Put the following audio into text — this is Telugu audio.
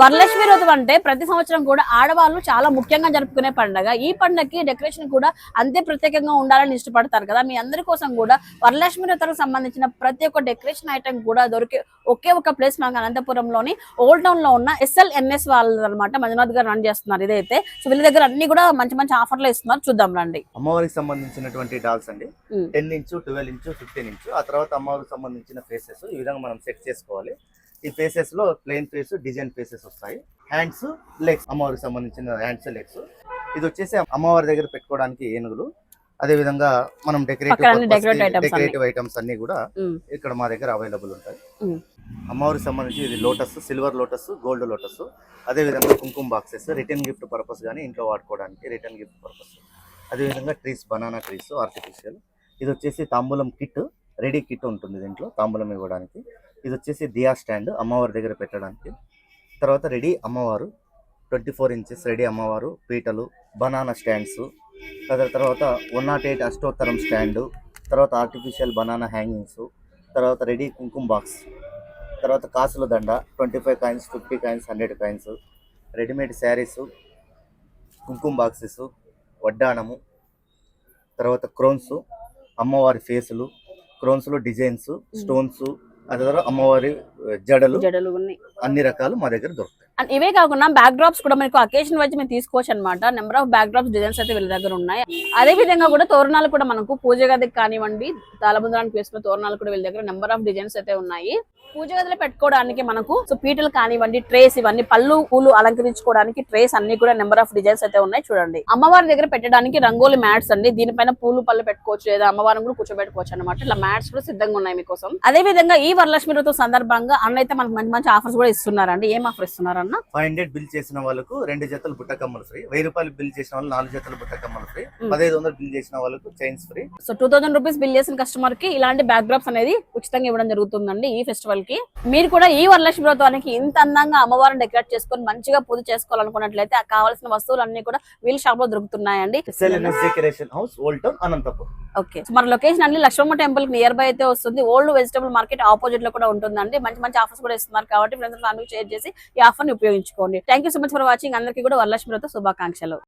వరలక్ష్మి వ్రతం అంటే ప్రతి సంవత్సరం కూడా ఆడవాళ్ళు చాలా ముఖ్యంగా జరుపుకునే పండుగ. ఈ పండుగకి డెకరేషన్ కూడా అంతే ప్రత్యేకంగా ఉండాలని ఇష్టపడతారు కదా. మీ అందరి కోసం కూడా వరలక్ష్మి వ్రతానికి సంబంధించిన ప్రతి ఒక్క డెకరేషన్ ఐటమ్ కూడా దొరికే ఒకే ఒక ప్లేస్ మనకు అనంతపురంలోని ఓల్డ్ టౌన్ లో ఉన్న SLNS వాళ్ళు అనమాట. మంజునాథ్ గారు రన్ చేస్తున్నారు ఇదైతే. సో వీళ్ళ దగ్గర అన్ని కూడా మంచి మంచి ఆఫర్లు ఇస్తున్నారు, చూద్దాం రండి. అమ్మవారికి సంబంధించినటువంటి డాల్స్ అండి, 10 ఇంచు, 12 ఇంచు, 15 ఇంచు. ఆ తర్వాత అమ్మవారికి సంబంధించిన ఫేసెస్ ఈ విధంగా మనం సెట్ చేసుకోవాలి. ఈ ఫేసెస్ లో ప్లెయిన్ ఫేస్, డిజైన్ ఫేసెస్ వస్తాయి. హ్యాండ్స్, లెగ్స్, అమ్మవారికి సంబంధించిన హ్యాండ్స్, లెగ్స్. ఇది వచ్చేసి అమ్మవారి దగ్గర పెట్టుకోవడానికి ఏనుగులు. అదే విధంగా మనం డెకరేటివ్ ఐటమ్స్ అన్ని కూడా ఇక్కడ మా దగ్గర అవైలబుల్ ఉంటాయి. అమ్మవారికి సంబంధించి ఇది lotus, silver lotus, gold lotus. అదే విధంగా కుంకుమ బాక్సెస్, రిటర్న్ గిఫ్ట్ పర్పస్ కానీ ఇంట్లో వాడుకోవడానికి రిటర్న్ గిఫ్ట్ పర్పస్. అదే విధంగా ట్రీస్, బనానా ట్రీస్ ఆర్టిఫిషియల్. ఇది వచ్చేసి తాంబూలం కిట్, రెడీ కిట్ ఉంటుంది దీంట్లో తాంబూలం ఇవ్వడానికి. ఇది వచ్చేసి దియా స్టాండ్ అమ్మవారి దగ్గర పెట్టడానికి. తర్వాత రెడీ అమ్మవారు 24 ఇంచెస్ రెడీ అమ్మవారు, పీటలు, బనానా స్టాండ్స్. తర్వాత 108 అష్టోత్తరం స్టాండు. తర్వాత ఆర్టిఫిషియల్ బనానా హ్యాంగింగ్స్. తర్వాత రెడీ కుంకుమ బాక్స్. తర్వాత కాసుల దండ 25 coins, 50 coins, 100 coins. Readymade saris, కుంకుమ బాక్సెస్, వడ్డాణము. తర్వాత క్రోన్స్, అమ్మవారి ఫేసులు, క్రోన్స్లో డిజైన్స్, స్టోన్స్. అదే ద్వారా అమ్మవారి జడలు అన్ని రకాలు మా దగ్గర దొరుకుతాయి. అండ్ ఇవే కాకుండా బ్యాక్ డ్రాప్స్ కూడా మనకు అకేషన్ వైజ్ మేము తీసుకోవచ్చు అనమాట. Number of back drops designs అయితే వీళ్ళ దగ్గర ఉన్నాయి. అదే విధంగా కూడా తోరణాలు కూడా మనకు పూజ గదికి కానివ్వండి, తాళబందరానికి వేసుకున్న తోరణాలు కూడా వీళ్ళ దగ్గర నెంబర్ ఆఫ్ డిజైన్స్ అయితే ఉన్నాయి. పూజ గదిలో పెట్టుకోవడానికి మనకు పీటలు కానివ్వండి, ట్రేస్, ఇవన్నీ పళ్ళు పూలు అలంకరించుకోవడానికి ట్రేస్ అన్ని కూడా నెంబర్ ఆఫ్ డిజైన్స్ అయితే ఉన్నాయి. చూడండి, అమ్మవారి దగ్గర పెట్టడానికి రంగోలి మ్యాట్స్ అండి. దీనిపైన పూలు పళ్ళు పెట్టుకోవచ్చు, లేదా అమ్మవారిని కూడా కూర్చోబెట్టుకోవచ్చు అనమాట. ఇట్లా మ్యాట్స్ కూడా సిద్ధంగా ఉన్నాయి మీకోసం. అదే విధంగా ఈ వరలక్ష్మి వ్రతం సందర్భంగా అన్న అయితే మనకు మంచి మంచి ఆఫర్స్ కూడా ఇస్తున్నారండి. ఏం ఆఫర్ ఇస్తున్నారన్న? 500 బిల్ చేసిన వాళ్ళకు 2 జతలు బుట్టకమ్మలు ఫ్రీ. 1000 రూపాయలు బిల్ చేసిన వాళ్ళు 4 జతలు బుట్టకమ్మలు ఫ్రీ. 1500 బిల్ చేసిన వాళ్ళకు chains free. So 2000 rupees bill చేసిన కస్టమర్ కి ఇలాంటి బ్యాక్ డ్రాప్స్ అనేది ఉచితంగా ఇవ్వడం జరుగుతుందండి ఈ ఫెస్టివల్ కి. మీరు కూడా ఈ వరలక్ష్మి వ్రతానికి ఇంత అందంగా అమ్మవారిని డెకరేట్ చేసుకొని మంచిగా పూజ చేసుకోవాలనుకున్నట్లయితే కావాల్సిన వస్తువులన్నీ కూడా వీళ్ళ షాప్ లో దొరుకుతున్నాయండి. Decoration house, old town, Anantapuram. Okay, మన లొకేషన్ అన్ని లక్ష్మమ్మ టెంపుల్ కి నియర్ బై అయితే వస్తుంది. ఓల్డ్ వెజిటబుల్ మార్కెట్ ఆపోజిట్ లో కూడా ఉంటుందండి. మంచి మంచి ఆఫర్స్ కూడా ఇస్తున్నారు కాబట్టి ఫ్రెండ్స్ ఫ్యామిలీ షేర్ చేసి ఈ ఆఫర్ ని ఉపయోగించుకోండి. Thank you so much for watching. అందరికీ కూడా వరలక్ష్మి వ్రత శుభాకాంక్షలు.